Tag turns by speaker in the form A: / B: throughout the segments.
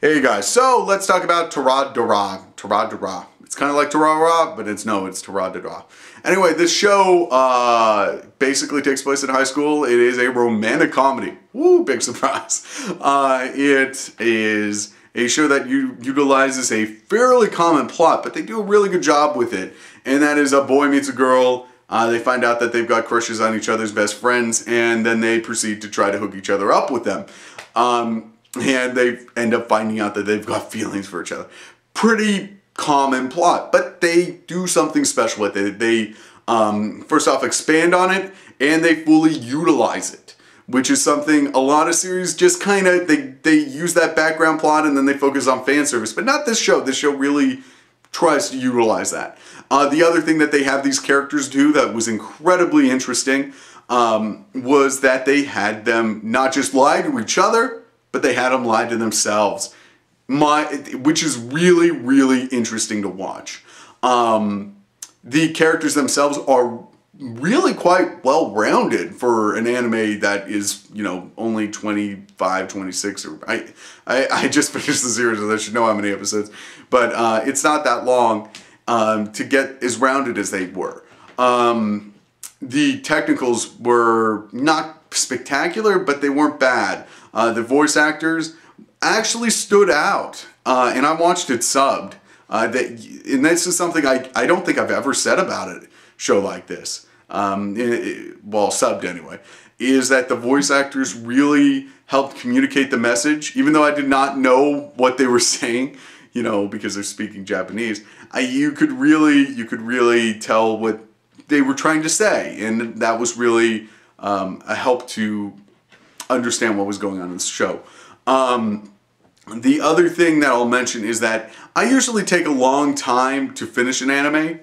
A: Hey guys, so let's talk about Toradora. Toradora. It's kind of like Toradora, but it's Toradora. Anyway, this show basically takes place in high school. It is a romantic comedy. Woo, big surprise. It is a show that utilizes a fairly common plot, but they do a really good job with it. And that is a boy meets a girl. They find out that they've got crushes on each other's best friends, and then they proceed to try to hook each other up with them. And they end up finding out that they've got feelings for each other. Pretty common plot, but they do something special with it. They first off expand on it, and they fully utilize it, which is something a lot of series just kind of, they use that background plot and then they focus on fan service, but not this show. This show really tries to utilize that. The other thing that they have these characters do that was incredibly interesting was that they had them not just lie to each other, but they had them lie to themselves, which is really, really interesting to watch. The characters themselves are really quite well-rounded for an anime that is, you know, only 25, 26. Or I just finished the series, so I should know how many episodes. But it's not that long to get as rounded as they were. The technicals were not spectacular, but they weren't bad. The voice actors actually stood out, and I watched it subbed. And this is something I don't think I've ever said about a show like this, well, subbed anyway, is that the voice actors really helped communicate the message, even though I did not know what they were saying, you know, because they're speaking Japanese. You could really tell what they were trying to say, and that was really a help to understand what was going on in this show. The other thing that I'll mention is that I usually take a long time to finish an anime.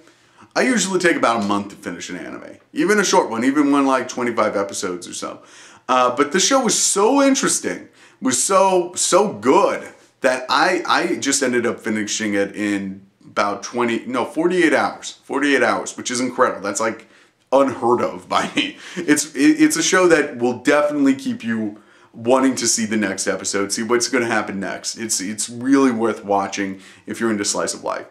A: I usually take about a month to finish an anime. Even a short one, even one like 25 episodes or so. But the show was so interesting, was so good, that I just ended up finishing it in about 48 hours. 48 hours, which is incredible. That's like unheard of by me. It's a show that will definitely keep you wanting to see the next episode, see what's going to happen next. It's really worth watching if you're into slice of life.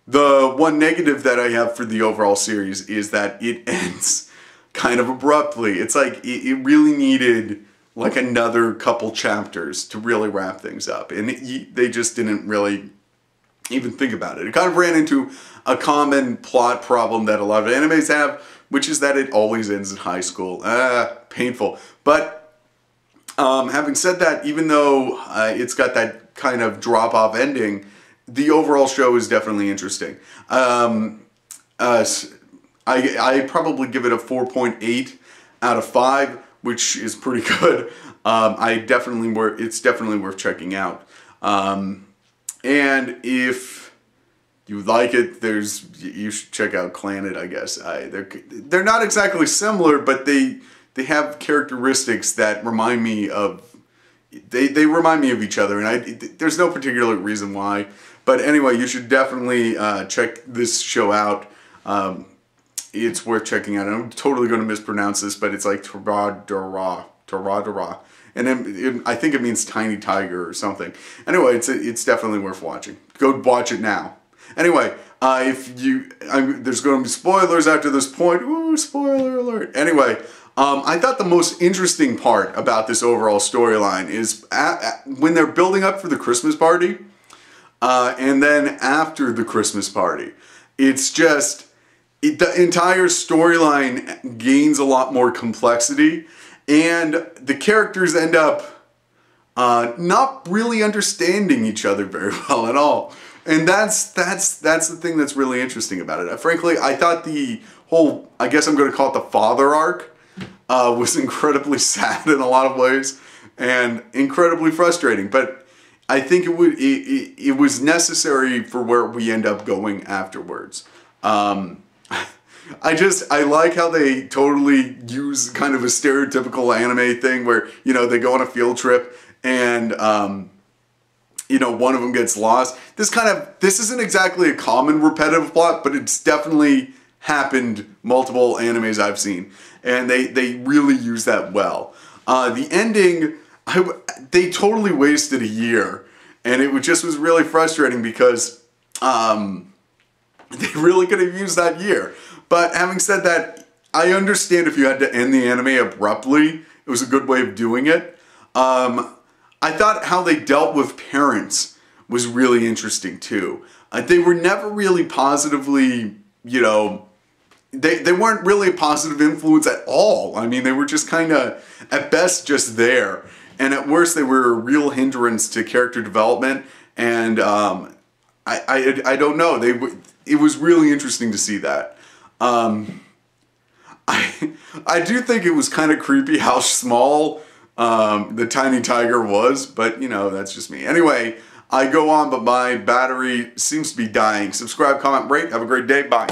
A: The one negative that I have for the overall series is that it ends kind of abruptly. It's like it really needed like another couple chapters to really wrap things up, and they just didn't really even think about it. It kind of ran into a common plot problem that a lot of animes have, which is that it always ends in high school. Painful. But having said that, even though it's got that kind of drop-off ending, the overall show is definitely interesting. I probably give it a 4.8 out of 5, which is pretty good. It's definitely worth checking out. And if you like it, you should check out Clannad, I guess. They're not exactly similar, but they have characteristics that remind me of, they remind me of each other, and there's no particular reason why. But anyway, you should definitely check this show out. It's worth checking out. I'm totally going to mispronounce this, but it's like Toradora. And then I think it means tiny tiger or something. Anyway, it's definitely worth watching. Go watch it now. Anyway, there's going to be spoilers after this point. Ooh, spoiler alert. Anyway, I thought the most interesting part about this overall storyline is when they're building up for the Christmas party, and then after the Christmas party. It's just, the entire storyline gains a lot more complexity, and the characters end up not really understanding each other very well at all. And that's the thing that's really interesting about it. Frankly, I thought the whole, I guess I'm going to call it the father arc, was incredibly sad in a lot of ways and incredibly frustrating. But I think it was necessary for where we end up going afterwards. I like how they totally use kind of a stereotypical anime thing where, you know, they go on a field trip and, you know, one of them gets lost. This isn't exactly a common repetitive plot, but it's definitely happened multiple animes I've seen. And they really use that well. The ending they totally wasted a year, and it just was really frustrating because they really could have used that year. But having said that, I understand if you had to end the anime abruptly, it was a good way of doing it. I thought how they dealt with parents was really interesting too. They were never really positively, you know, they weren't really a positive influence at all. I mean, they were just kind of, at best, just there. And at worst, they were a real hindrance to character development. And I don't know. It was really interesting to see that. I do think it was kind of creepy how small the tiny tiger was, but you know, that's just me. Anyway, I go on, but my battery seems to be dying. Subscribe, comment, rate. Have a great day. Bye.